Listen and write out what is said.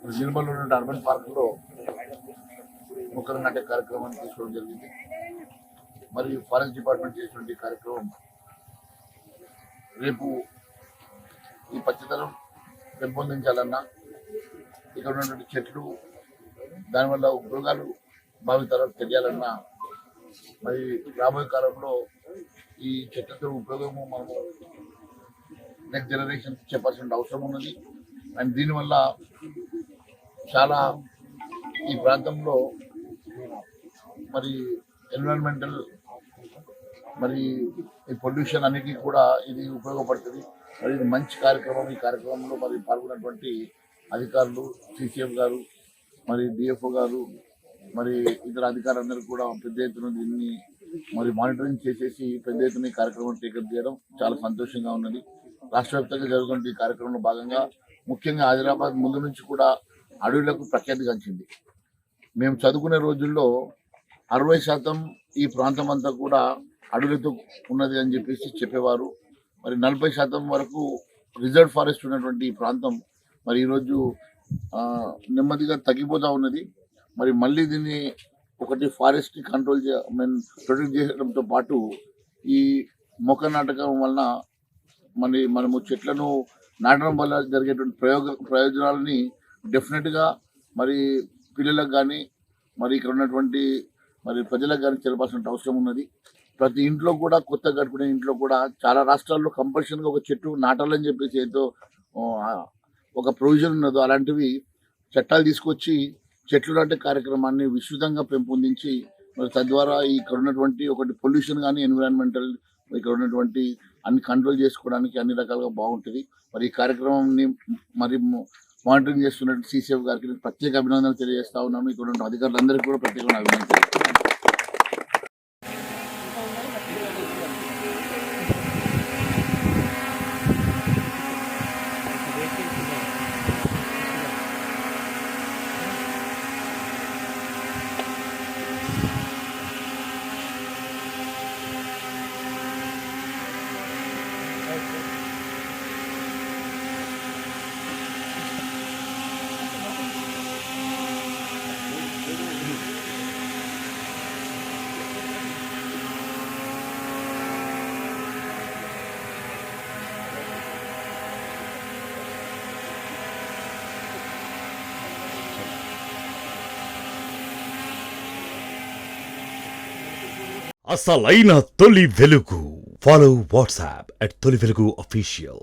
నిర్మల్లో ఉన్న అర్బన్ పార్క్లో మొక్కలు నాటే కార్యక్రమాన్ని తీసుకోవడం జరిగింది. మరియు ఫారెస్ట్ డిపార్ట్మెంట్ చేసినటువంటి కార్యక్రమం రేపు ఈ పచ్చదనం పెంపొందించాలన్నా, ఇక్కడ ఉన్నటువంటి చెట్లు దానివల్ల ఉపయోగాలు భావితరాలకు తెలియాలన్నా, మరి రాబోయే కాలంలో ఈ చెట్లతో ఉపయోగము మనము నెక్స్ట్ జనరేషన్ చెప్పాల్సిన అవసరం ఉన్నది. అండ్ దీనివల్ల చాలా ఈ ప్రాంతంలో మరి ఎన్విరాన్మెంటల్ మరి ఈ పొల్యూషన్ అన్నిటికీ కూడా ఇది ఉపయోగపడుతుంది. మరి ఇది మంచి కార్యక్రమం. ఈ కార్యక్రమంలో మరి పాల్గొన్నటువంటి అధికారులు, సిసిఎం గారు, మరి డిఎఫ్ఓ గారు, మరి ఇతర అధికారులందరూ కూడా పెద్ద ఎత్తున దీన్ని మరి మానిటరింగ్ చేసేసి పెద్ద ఎత్తున ఈ కార్యక్రమం టేకప్ చేయడం చాలా సంతోషంగా ఉన్నది. రాష్ట్ర వ్యాప్తంగా జరుగుతున్న ఈ కార్యక్రమంలో భాగంగా ముఖ్యంగా ఆదిలాబాద్ ముందు నుంచి కూడా అడవులకు ప్రఖ్యాతిగాంచింది. మేము చదువుకునే రోజుల్లో 60% ఈ ప్రాంతం అంతా కూడా అడవులతో ఉన్నది అని చెప్పేవారు. మరి 40% వరకు రిజర్వ్ ఫారెస్ట్ ఉన్నటువంటి ఈ ప్రాంతం మరి ఈరోజు నెమ్మదిగా తగ్గిపోతూ ఉన్నది. మరి మళ్ళీ దీన్ని ఒకటి ఫారెస్ట్ కంట్రోల్ ప్రొటెక్ట్ చేయడంతో పాటు ఈ మొక్క నాటకం వలన మనము చెట్లను నాటడం వల్ల జరిగేటువంటి ప్రయోజనాలని డెఫినెట్గా మరి పిల్లలకు కానీ మరి ఇక్కడ ఉన్నటువంటి మరి ప్రజలకు కానీ తెలపాల్సిన అవసరం ఉన్నది. ప్రతి ఇంట్లో కూడా కొత్త కట్టుకునే ఇంట్లో కూడా చాలా రాష్ట్రాల్లో కంపల్సరీగా ఒక చెట్టు నాటాలని చెప్పేసి ఏదో ఒక ప్రొవిజన్ ఉన్నదో అలాంటివి చట్టాలు తీసుకొచ్చి చెట్లు నాటే కార్యక్రమాన్ని విస్తృతంగా పెంపొందించి మరి తద్వారా ఇక్కడ ఉన్నటువంటి ఒకటి పొల్యూషన్ కానీ ఎన్విరాన్మెంటల్ ఇక్కడ ఉన్నటువంటి అన్ని కంట్రోల్ చేసుకోవడానికి అన్ని రకాలుగా బాగుంటుంది. మరి ఈ కార్యక్రమాన్ని మరి మానిటరింగ్ చేస్తున్నట్టు సిసిఎఫ్ గారికి ప్రత్యేక అభినందనలు తెలియజేస్తా ఉన్నాము. ఇక్కడ ఉన్న అధికారులందరికీ కూడా ప్రత్యేకంగా అభినందనలు తెలియజేస్తున్నాను. అసలైన తొలి వెలుగు. ఫాలో వాట్సాప్ @తొలి వెలుగు official.